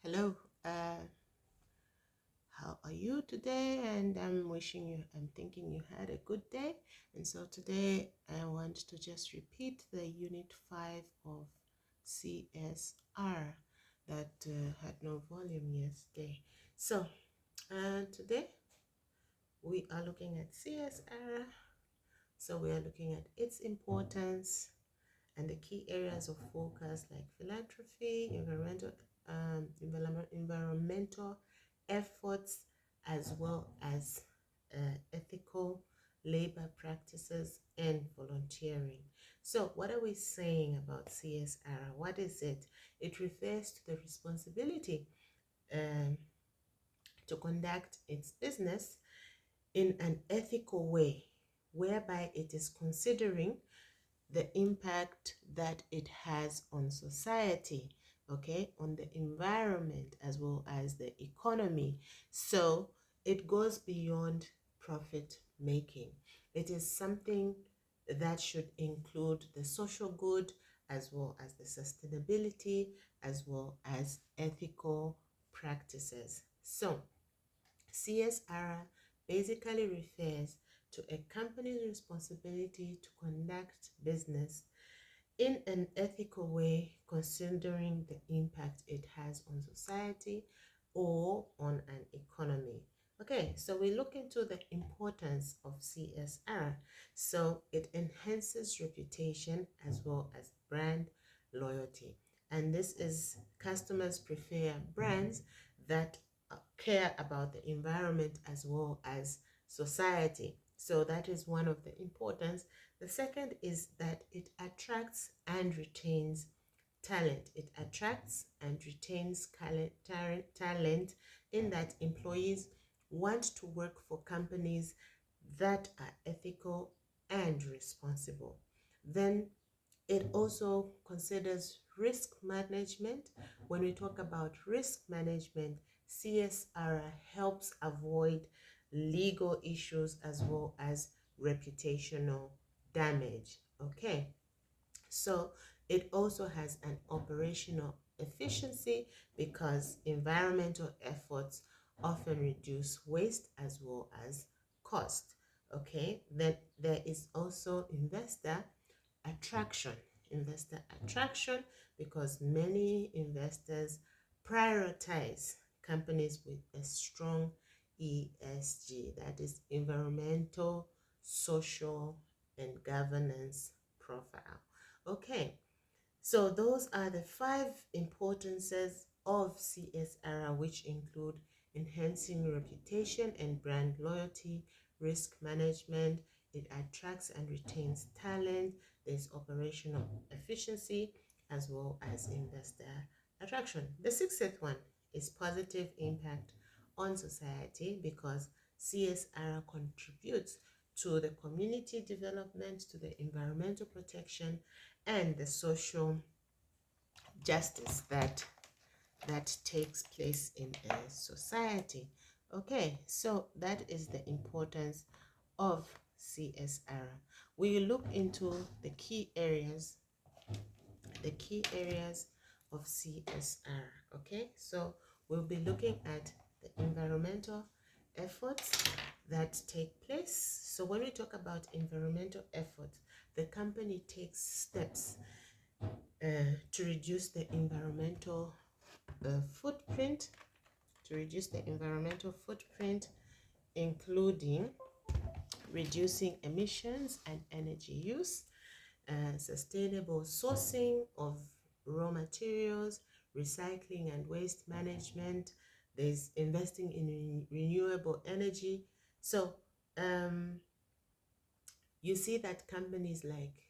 Hello, how are you today? And I'm thinking you had a good day. And so today I want to just repeat the Unit 5 of CSR that had no volume yesterday. So today we are looking at CSR. So we are looking at its importance and the key areas of focus like philanthropy, environmental efforts, as well as ethical labor practices and volunteering. So what are we saying about CSR? What is it? It refers to the responsibility um, to conduct its business in an ethical way, whereby it is considering the impact that it has on society, okay, on the environment as well as the economy. So it goes beyond profit making. It is something that should include the social good as well as the sustainability as well as ethical practices. So CSR basically refers to a company's responsibility to conduct business in an ethical way, considering the impact it has on society or on an economy. Okay, so we look into the importance of CSR. So it enhances reputation as well as brand loyalty. And this is customers prefer brands that care about the environment as well as society. So that is one of the importance. The second is that it attracts and retains talent. It attracts and retains talent in that employees want to work for companies that are ethical and responsible. Then it also considers risk management. When we talk about risk management, CSR helps avoid legal issues as well as reputational damage. Okay, so it also has an operational efficiency because environmental efforts often reduce waste as well as cost. Okay, then there is also attraction investor attraction because many investors prioritize companies with a strong ESG, that is environmental, social, and governance profile. Okay, so those are the 5 importances of CSR, which include enhancing reputation and brand loyalty, risk management, it attracts and retains talent, there's operational efficiency, as well as investor attraction. The 6th one is positive impact on society because CSR contributes to the community development, to the environmental protection, and the social justice that takes place in a society. Okay, so that is the importance of CSR. We look into the key areas of CSR. Okay, so we'll be looking at the environmental efforts that take place. So when we talk about environmental efforts, the company takes steps to reduce the environmental footprint, including reducing emissions and energy use, sustainable sourcing of raw materials, recycling and waste management. There's investing in renewable energy. So you see that companies like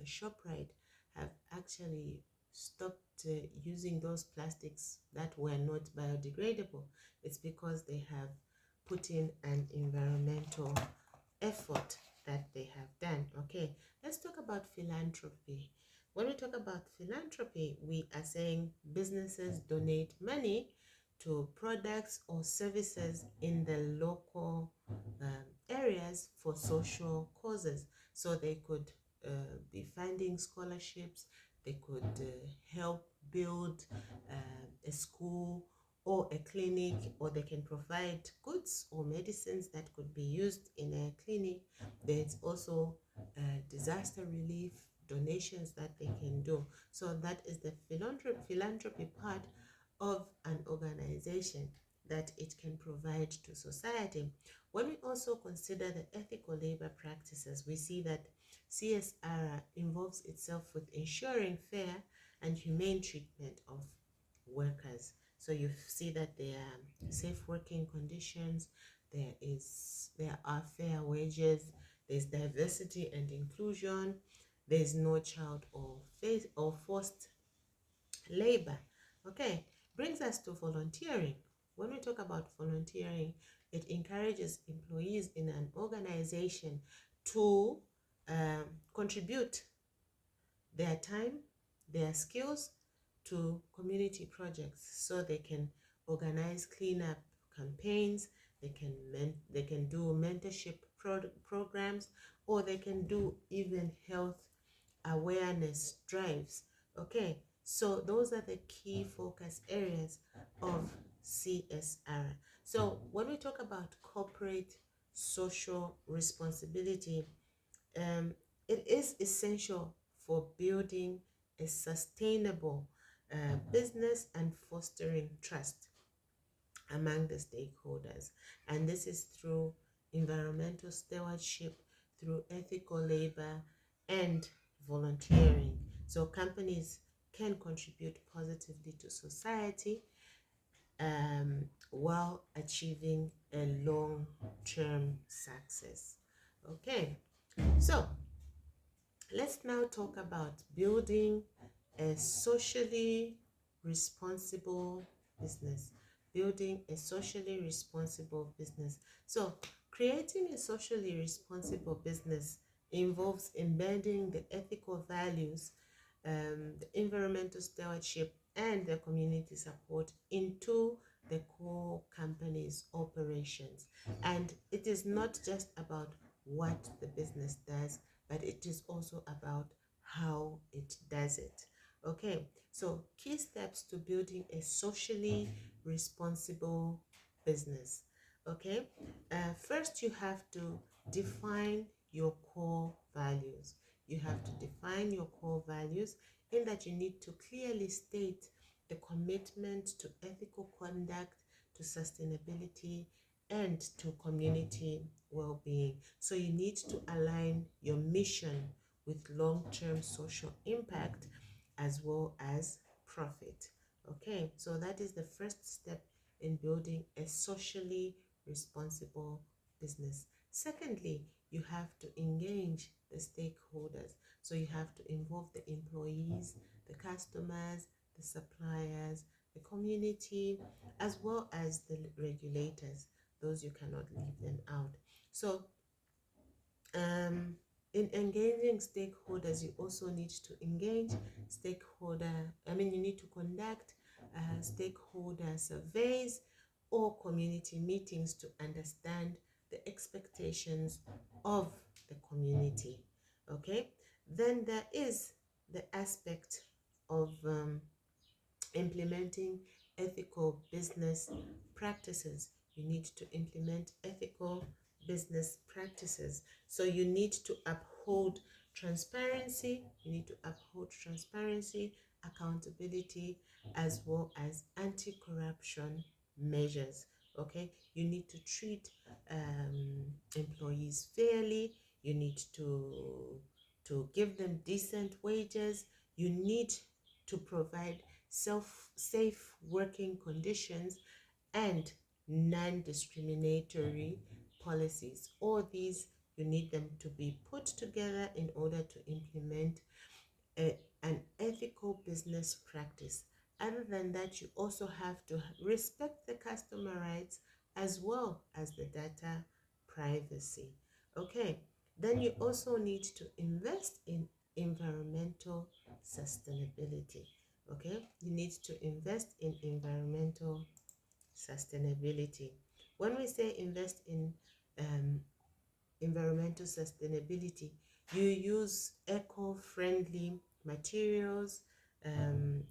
ShopRite have actually stopped using those plastics that were not biodegradable. It's because they have put in an environmental effort that they have done. Okay, let's talk about philanthropy. When we talk about philanthropy, we are saying businesses donate money to products or services in the local areas for social causes. So they could be funding scholarships, they could help build a school or a clinic, or they can provide goods or medicines that could be used in a clinic. There's also disaster relief donations that they can do. So that is the philanthropy part of an organization that it can provide to society. When we also consider the ethical labor practices, we see that CSR involves itself with ensuring fair and humane treatment of workers. So you see that there are safe working conditions, there are fair wages, there's diversity and inclusion, there's no child or forced labor. Okay, brings us to volunteering. When we talk about volunteering, it encourages employees in an organization to contribute their time, their skills to community projects, so they can organize cleanup campaigns, they can do mentorship programs, or they can do even health awareness drives. Okay, so those are the key focus areas of CSR. So when we talk about corporate social responsibility, um, it is essential for building a sustainable business and fostering trust among the stakeholders. And this is through environmental stewardship, through ethical labor, and volunteering. So companies can contribute positively to society while achieving a long-term success. Okay, so let's now talk about building a socially responsible business. Building a socially responsible business. So, creating a socially responsible business involves embedding the ethical values, the environmental stewardship, and the community support into the core company's operations. And it is not just about what the business does, but it is also about how it does it. Okay, so key steps to building a socially responsible business. Okay, first you have to define your core values. You have to define your core values, in that you need to clearly state the commitment to ethical conduct, to sustainability, and to community well-being. So you need to align your mission with long-term social impact as well as profit. Okay, so that is the first step in building a socially responsible business. Secondly, you have to engage the stakeholders. So you have to involve the employees, the customers, the suppliers, the community, as well as the regulators. Those you cannot leave them out. So in engaging stakeholders, you also need to engage you need to conduct stakeholder surveys or community meetings to understand the expectations of the community. Okay, then there is the aspect of implementing ethical business practices. You need to implement ethical business practices. So you need to uphold transparency. You need to uphold transparency, accountability, as well as anti-corruption measures. Okay, you need to treat employees fairly. You need to give them decent wages. You need to provide safe working conditions and non-discriminatory policies. All these, you need them to be put together in order to implement an ethical business practice. Other than that, you also have to respect the customer rights as well as the data privacy. Okay, then you also need to invest in environmental sustainability. Okay, you need to invest in environmental sustainability. When we say invest in environmental sustainability, you use eco-friendly materials,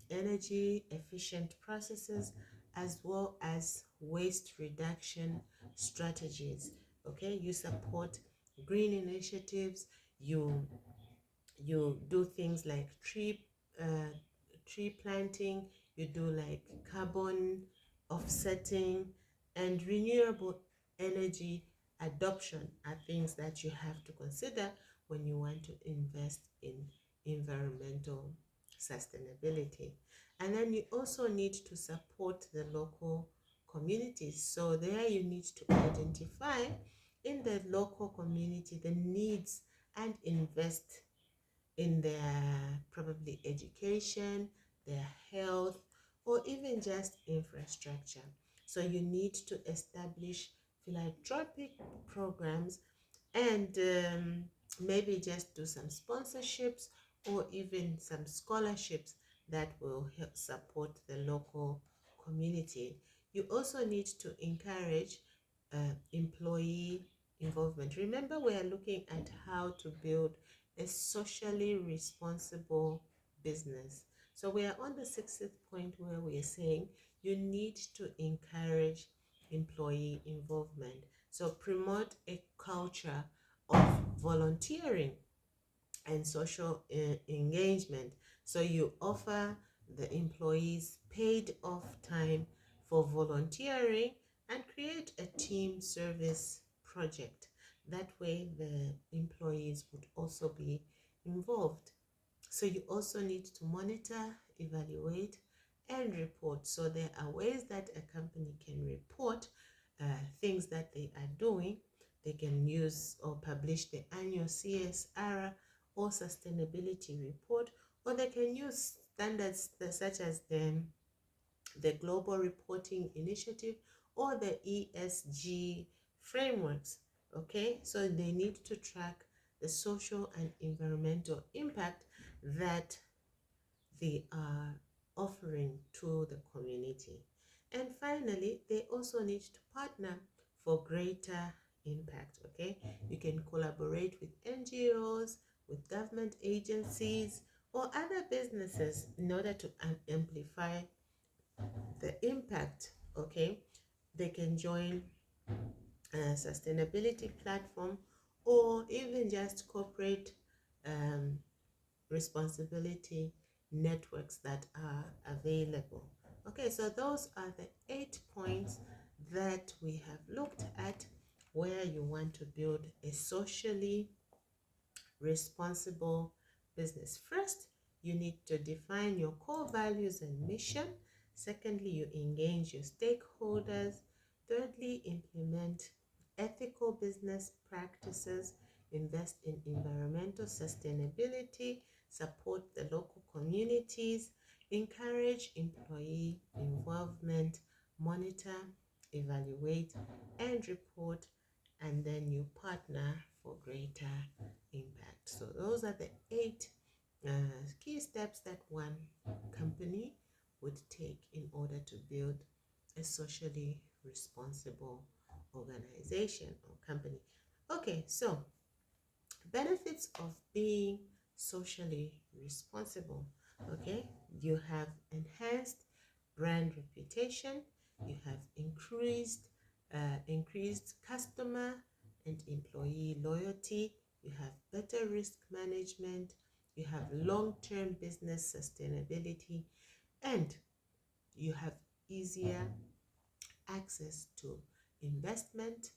energy efficient processes, as well as waste reduction strategies. Okay, you support green initiatives, you do things like uh, tree planting, you do like carbon offsetting, and renewable energy adoption are things that you have to consider when you want to invest in environmental sustainability. And then you also need to support the local communities. So there you need to identify in the local community the needs and invest in their probably education, their health, or even just infrastructure. So you need to establish philanthropic programs and maybe just do some sponsorships or even some scholarships that will help support the local community. You also need to encourage employee involvement. Remember, we are looking at how to build a socially responsible business. So we are on the 60th point where we are saying you need to encourage employee involvement. So promote a culture of volunteering and social engagement. So you offer the employees paid off time for volunteering and create a team service project. That way the employees would also be involved. So you also need to monitor, evaluate, and report. So there are ways that a company can report things that they are doing. They can use or publish the annual CSR or sustainability report, or they can use standards such as the Global Reporting Initiative or the ESG frameworks. Okay, so they need to track the social and environmental impact that they are offering to the community. And finally, they also need to partner for greater impact. Okay, you can collaborate with NGOs, with government agencies, or other businesses in order to amplify the impact. Okay, they can join a sustainability platform or even just corporate um, responsibility networks that are available. Okay, so those are the 8 points that we have looked at where you want to build a socially responsible business. First, you need to define your core values and mission. Secondly, you engage your stakeholders. Thirdly, implement ethical business practices, invest in environmental sustainability, support the local communities, encourage employee involvement, monitor, evaluate, and report, and then you partner for greater impact. So those are the 8 key steps that one company would take in order to build a socially responsible organization or company. Okay, so benefits of being socially responsible. Okay, you have enhanced brand reputation, you have increased customer and employee loyalty, you have better risk management, you have long-term business sustainability, and you have easier access to investment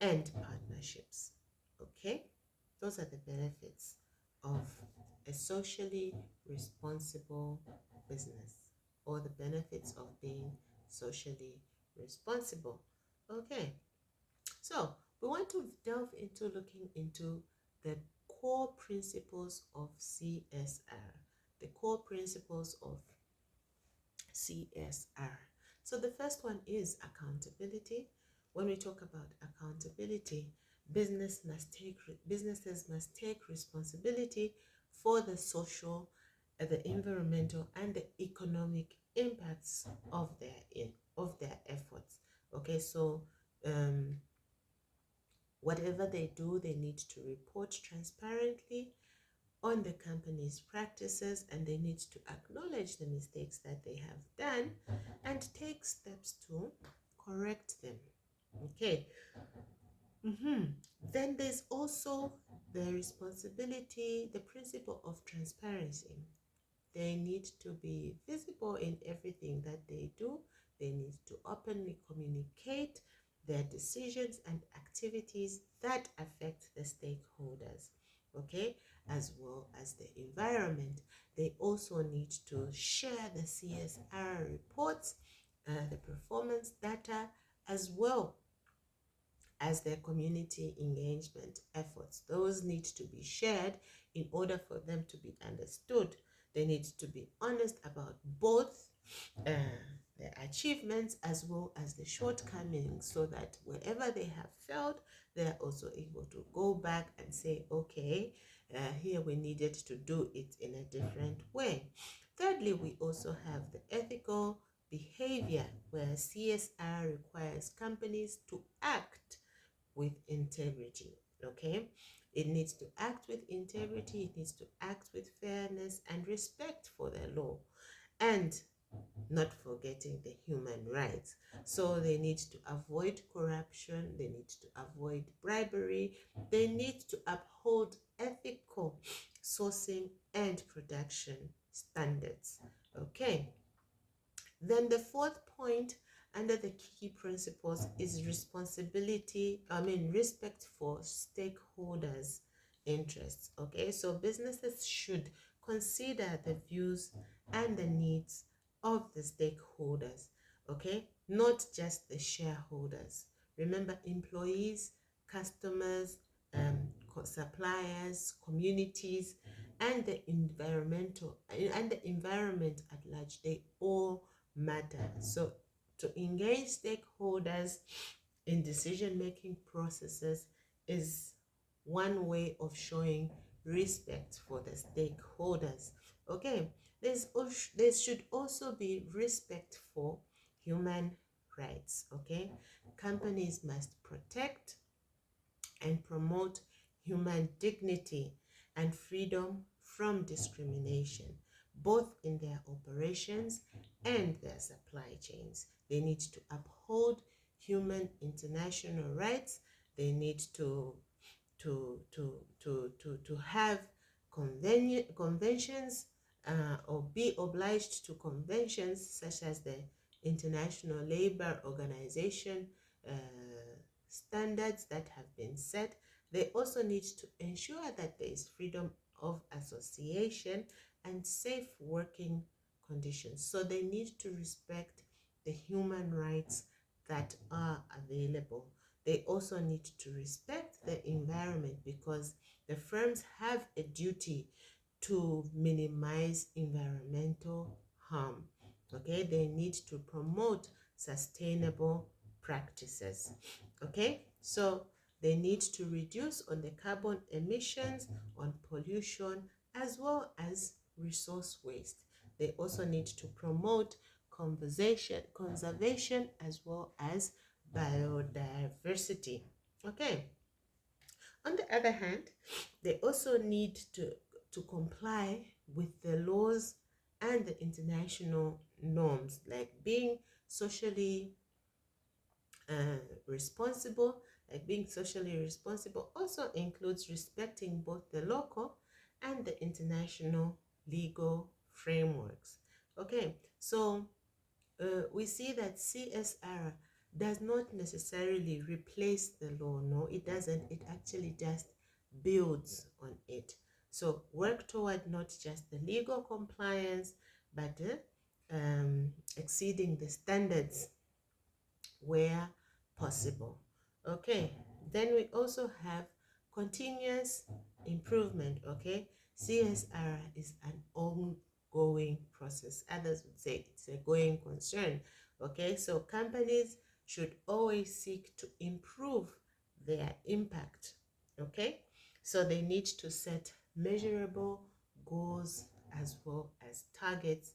and partnerships. Okay, those are the benefits of a socially responsible business, or the benefits of being socially responsible. Okay, so we want to delve into looking into the core principles of CSR, the core principles of CSR. So the first one is accountability. When we talk about accountability, businesses must take responsibility for the social, the environmental, and the economic impacts of their efforts. Okay, so whatever they do, they need to report transparently on the company's practices, and they need to acknowledge the mistakes that they have done and take steps to correct them. Okay. Then there's also the responsibility, the principle of transparency. They need to be visible in everything that they do. They need to openly communicate their decisions and activities that affect the stakeholders, okay, as well as the environment. They also need to share the CSR reports, the performance data, as well as their community engagement efforts. Those need to be shared in order for them to be understood. They need to be honest about both uh, their achievements as well as the shortcomings, so that wherever they have failed, they are also able to go back and say, okay, here we needed to do it in a different way. Thirdly, we also have the ethical behavior, where CSR requires companies to act with integrity. Okay, it needs to act with integrity, it needs to act with fairness and respect for the law, and not forgetting the human rights. So they need to avoid corruption, they need to avoid bribery, they need to uphold ethical sourcing and production standards. Okay, then the fourth point under the key principles is respect for stakeholders' interests. Okay, so businesses should consider the views and the needs of the stakeholders, okay, not just the shareholders. Remember, employees, customers, suppliers, communities, and the environment at large, they all matter. So to engage stakeholders in decision-making processes is one way of showing respect for the stakeholders. Okay, there should also be respect for human rights. Okay, companies must protect and promote human dignity and freedom from discrimination, both in their operations and their supply chains. They need to uphold human international rights. They need to have conventions, or be obliged to conventions such as the International Labour Organization uh, standards that have been set. They also need to ensure that there is freedom of association and safe working conditions. So they need to respect the human rights that are available. They also need to respect the environment, because the firms have a duty to minimize environmental harm. Okay, they need to promote sustainable practices. Okay, so they need to reduce on the carbon emissions, on pollution, as well as resource waste. They also need to promote conservation as well as biodiversity. Okay, on the other hand, they also need to comply with the laws and the international norms, like being socially responsible. Like being socially responsible also includes respecting both the local and the international legal frameworks. Okay, so we see that CSR does not necessarily replace the law. No, it doesn't. It actually just builds on it. So work toward not just the legal compliance, but exceeding the standards where possible. Okay, then we also have continuous improvement. Okay, CSR is an ongoing process. Others would say it's a going concern. Okay, so companies should always seek to improve their impact. Okay, so they need to set measurable goals as well as targets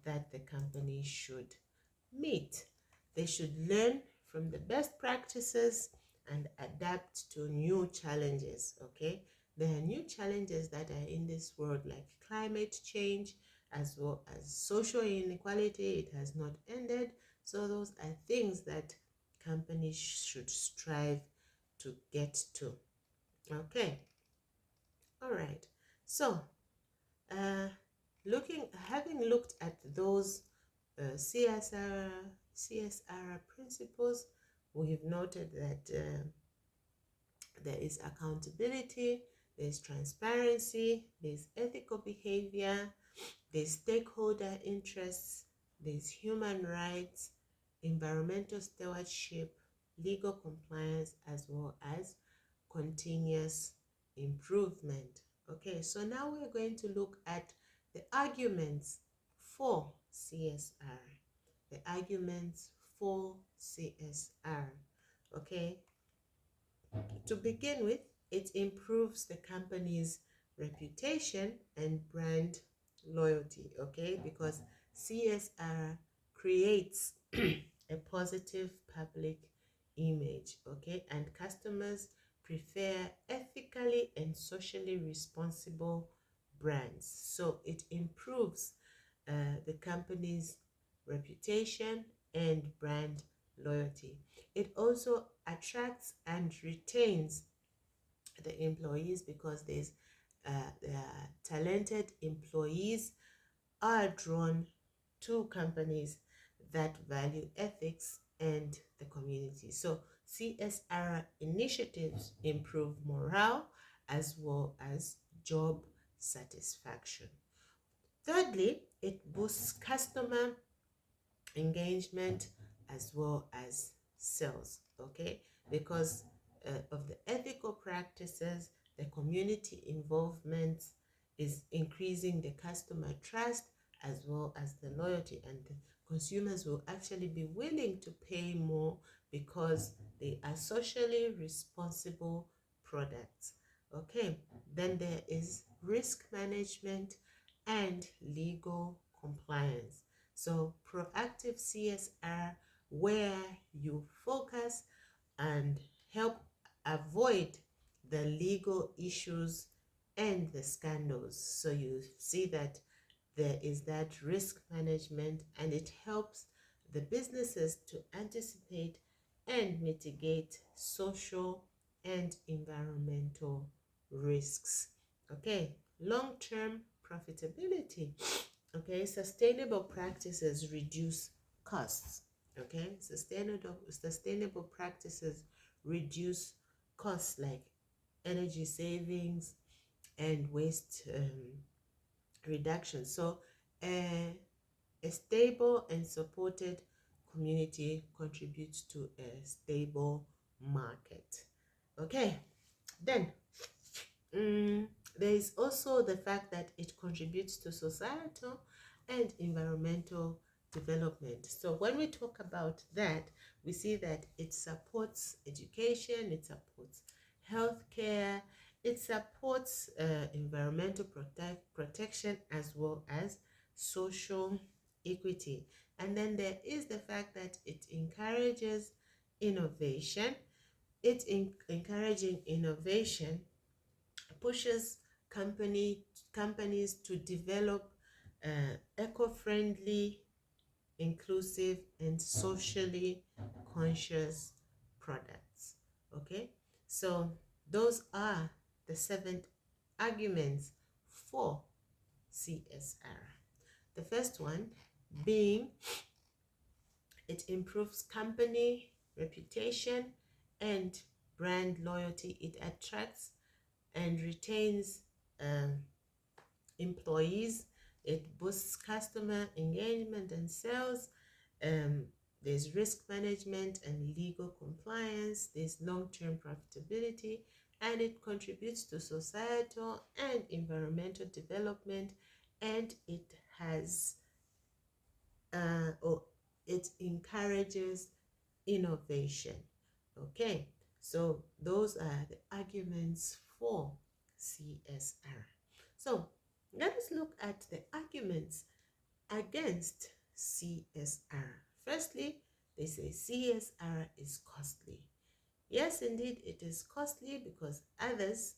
that the company should meet. They should learn from the best practices and adapt to new challenges. Okay, There are new challenges that are in this world, like climate change, as well as social inequality. It has not ended. So those are things that companies should strive to get to. Okay. All right. So, uh, having looked at those CSR principles, we've noted that there is accountability, there's transparency, there's ethical behavior, there's stakeholder interests, there's human rights, environmental stewardship, legal compliance, as well as continuous improvement. Okay, so now we're going to look at the arguments for CSR. The arguments for CSR. Okay, to begin with, it improves the company's reputation and brand loyalty, okay? Because CSR creates a positive public image, okay? And customers prefer ethically and socially responsible brands. So it improves the company's reputation and brand loyalty. It also attracts and retains the employees because there's talented employees are drawn to companies that value ethics and the community. So CSR initiatives improve morale as well as job satisfaction. Thirdly, it boosts customer engagement as well as sales, okay? Because of the ethical practices, the community involvement is increasing the customer trust as well as the loyalty, and the consumers will actually be willing to pay more because they are socially responsible products. Okay, then there is risk management and legal compliance. So proactive CSR, where you focus and help avoid the legal issues and the scandals. So you see that there is that risk management, and it helps the businesses to anticipate and mitigate social and environmental risks. Okay, long-term profitability. Okay, sustainable practices reduce costs. Okay, sustainable practices reduce costs like energy savings and waste reduction. So a stable and supported community contributes to a stable market. Okay, then there is also the fact that it contributes to societal and environmental development. So when we talk about that, we see that it supports education, it supports healthcare, it supports environmental protection as well as social equity. And then there is the fact that it encourages innovation. Encouraging innovation pushes companies to develop eco-friendly, inclusive, and socially conscious products. Okay, so those are the 7 arguments for CSR. The first one being it improves company reputation and brand loyalty. It attracts and retains employees. It boosts customer engagement and sales. There's risk management and legal compliance. There's long-term profitability, and it contributes to societal and environmental development, and it has or it encourages innovation. Okay, so those are the arguments for CSR. So let us look at the arguments against CSR. Firstly, they say CSR is costly. Yes, indeed, it is costly because others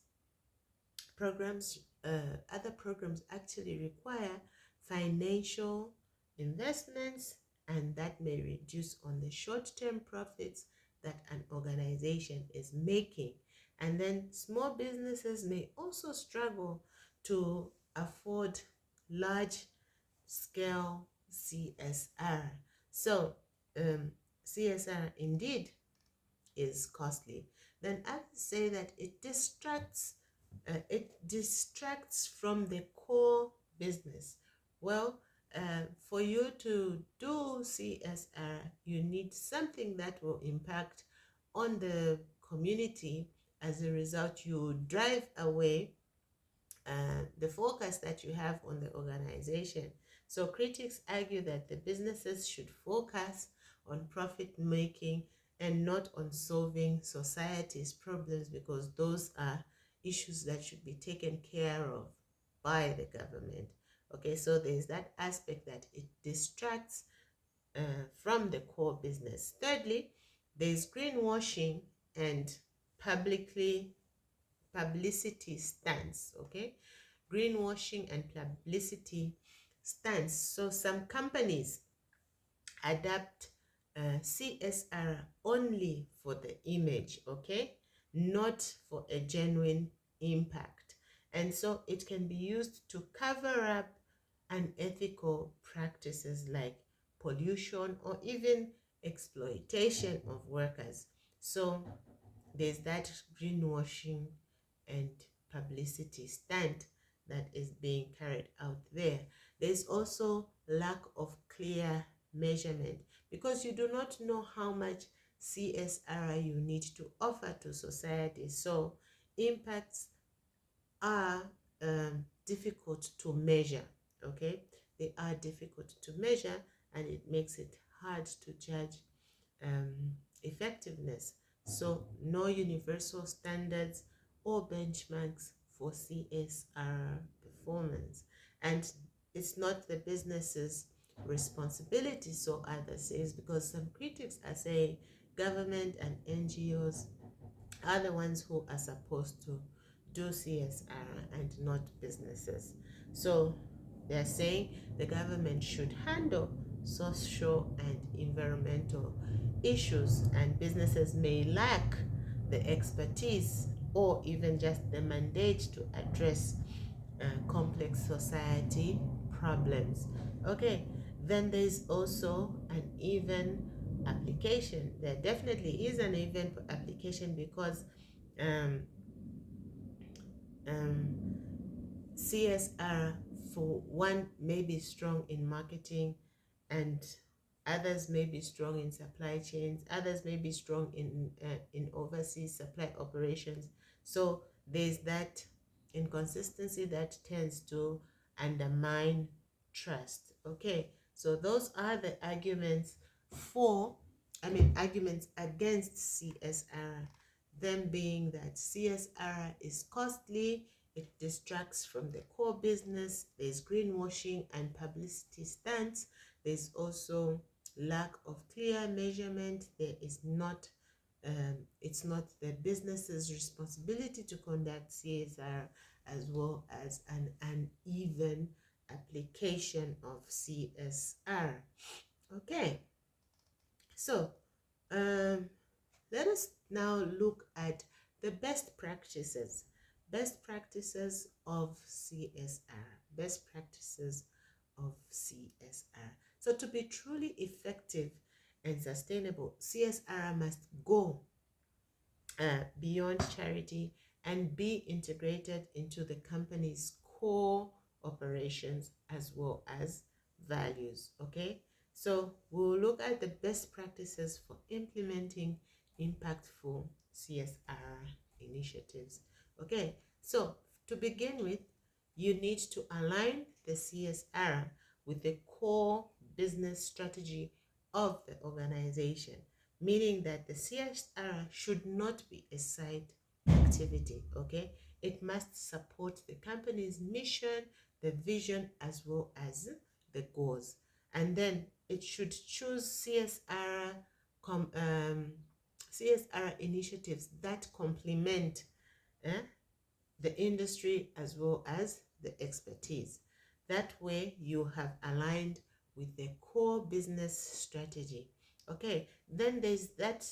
other programs actually require financial investments, and that may reduce on the short-term profits that an organization is making. And then small businesses may also struggle to afford large scale CSR. So CSR indeed is costly. Then others say that it distracts from the core business. Well, for you to do CSR, you need something that will impact on the community. As a result, you drive away the focus that you have on the organization. So critics argue that the businesses should focus on profit making and not on solving society's problems, because those are issues that should be taken care of by the government. Okay, so there's that aspect that it distracts from the core business. Thirdly, there's greenwashing and publicity stunts. Okay, greenwashing and publicity stunts. So some companies adapt CSR only for the image, okay, not for a genuine impact. And so it can be used to cover up unethical practices like pollution or even exploitation of workers. So there's that greenwashing and publicity stunt that is being carried out there. There's also lack of clear measurement, because you do not know how much CSR you need to offer to society. So impacts are difficult to measure. Okay, they are difficult to measure, and it makes it hard to judge effectiveness. So no universal standards or benchmarks for CSR performance. And it's not the business's responsibility, so others says, because some critics are saying government and NGOs are the ones who are supposed to do CSR and not businesses. So they're saying the government should handle social and environmental issues, and businesses may lack the expertise or even just the mandate to address complex society problems. Okay, then there's also an even application. There definitely is an even application, because um, um, CSR, for one, may be strong in marketing, and others may be strong in supply chains, others may be strong in overseas supply operations. So there's that inconsistency that tends to undermine trust. Okay, so those are the arguments arguments against CSR, them being that CSR is costly, it distracts from the core business, there's greenwashing and publicity stunts, there's also lack of clear measurement, it's not the business's responsibility to conduct CSR, as well as an uneven application of CSR. Okay, so let us now look at the best practices of CSR. Best practices of CSR. So to be truly effective and sustainable, CSR must go beyond charity and be integrated into the company's core operations as well as values. Okay, so we'll look at the best practices for implementing impactful CSR initiatives. Okay, so to begin with, you need to align the CSR with the core business strategy of the organization, meaning that the CSR should not be a side activity. Okay, it must support the company's mission, the vision, as well as the goals. And then it should choose CSR initiatives that complement the industry as well as the expertise. That way you have aligned with the core business strategy. Okay, then there's that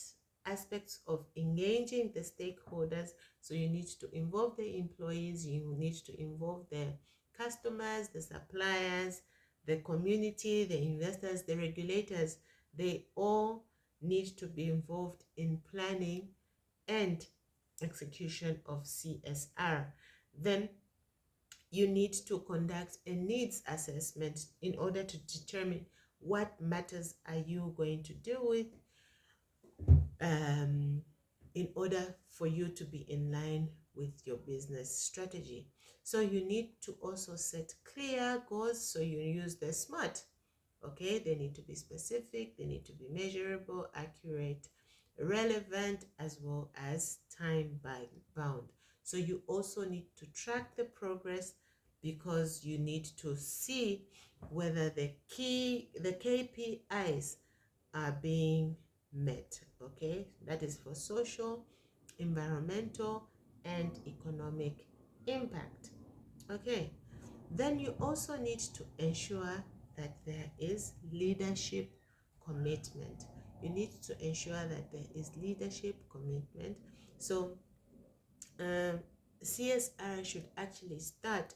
aspect of engaging the stakeholders. So you need to involve the employees, you need to involve the customers, the suppliers, the community, the investors, the regulators. They all need to be involved in planning and execution of CSR. Then you need to conduct a needs assessment in order to determine what matters are you going to deal with, in order for you to be in line with your business strategy. So you need to also set clear goals. So you use the SMART. Okay, they need to be specific, they need to be measurable, accurate, relevant, as well as time bound. So you also need to track the progress, because you need to see whether the KPIs are being met. Okay, that is for social, environmental, and economic impact. Okay, then you also need to ensure that there is leadership commitment. You need to ensure that there is leadership commitment. So CSR should actually start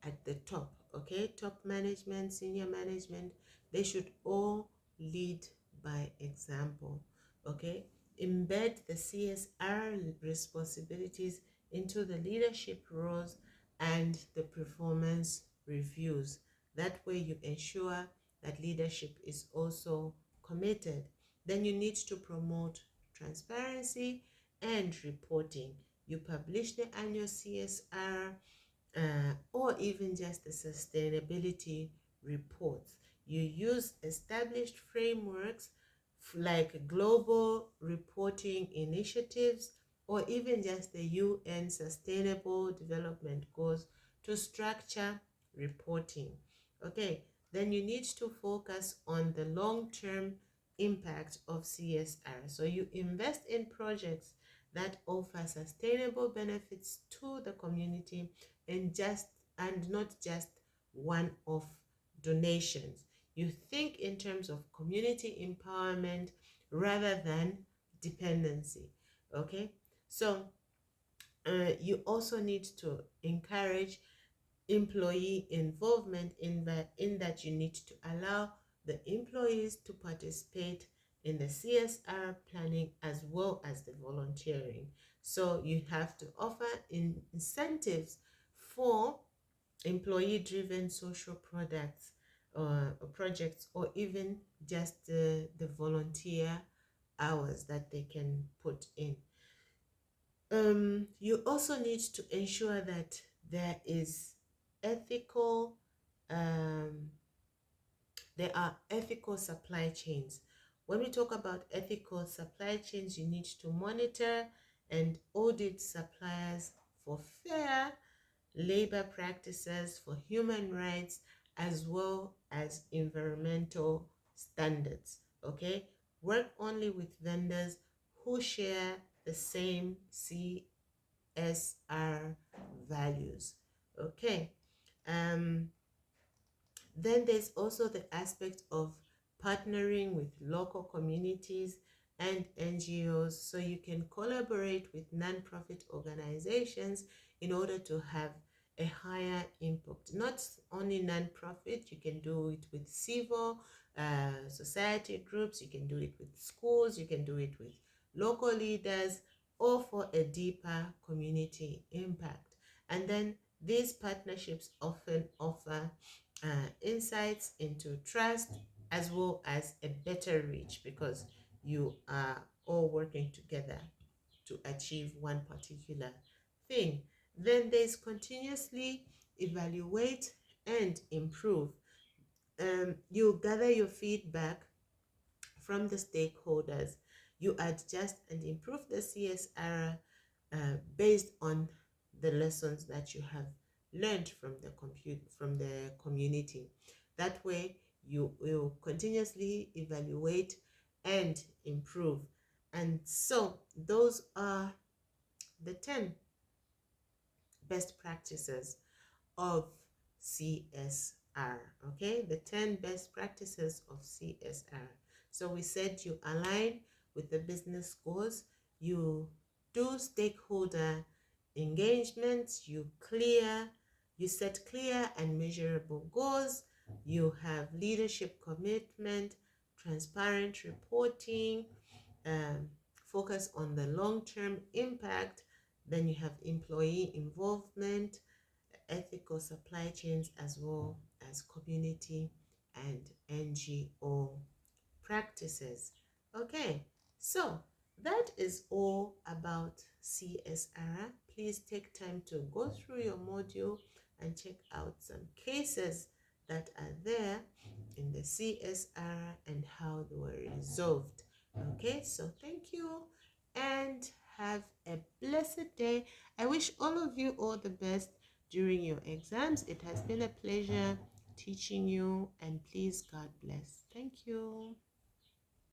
at the top. Okay, top management, senior management, they should all lead by example. Okay, embed the CSR responsibilities into the leadership roles and the performance reviews. That way you ensure that leadership is also committed. Then you need to promote transparency and reporting. You publish the annual CSR, or even just the sustainability reports. You use established frameworks like global reporting initiatives, or even just the UN Sustainable Development Goals to structure reporting. Okay, then you need to focus on the long-term impact of CSR. So you invest in projects that offer sustainable benefits to the community, and not just one-off donations. You think in terms of community empowerment rather than dependency. Okay, so you also need to encourage employee involvement in that you need to allow the employees to participate in the CSR planning as well as the volunteering. So you have to offer incentives for employee-driven social products or projects, or even just the volunteer hours that they can put in. You also need to ensure that there is ethical, there are ethical supply chains. When we talk about ethical supply chains, you need to monitor and audit suppliers for fair labor practices, for human rights, as well as environmental standards. Okay, work only with vendors who share the same CSR values. Okay, then there's also the aspect of partnering with local communities and NGOs. So you can collaborate with non-profit organizations in order to have a higher impact. Not only non-profit, you can do it with civil society groups, you can do it with schools, you can do it with local leaders, or for a deeper community impact. And then these partnerships often offer insights into trust, as well as a better reach, because you are all working together to achieve one particular thing. Then there's continuously evaluate and improve. You gather your feedback from the stakeholders. You adjust and improve the CSR based on the lessons that you have learned from the community. That way you will continuously evaluate and improve. And so those are the 10 best practices of CSR. Okay, the 10 best practices of CSR. So we said you align with the business goals, you do stakeholder engagement, you set clear and measurable goals, you have leadership commitment, transparent reporting, um, focus on the long-term impact, then you have employee involvement, ethical supply chains, as well as community and NGO practices. Okay, so that is all about CSR. Please take time to go through your module and check out some cases that are there in the CSR and how they were resolved. Okay, so thank you and have a blessed day. I wish all of you all the best during your exams. It has been a pleasure teaching you, and please, God bless. Thank you.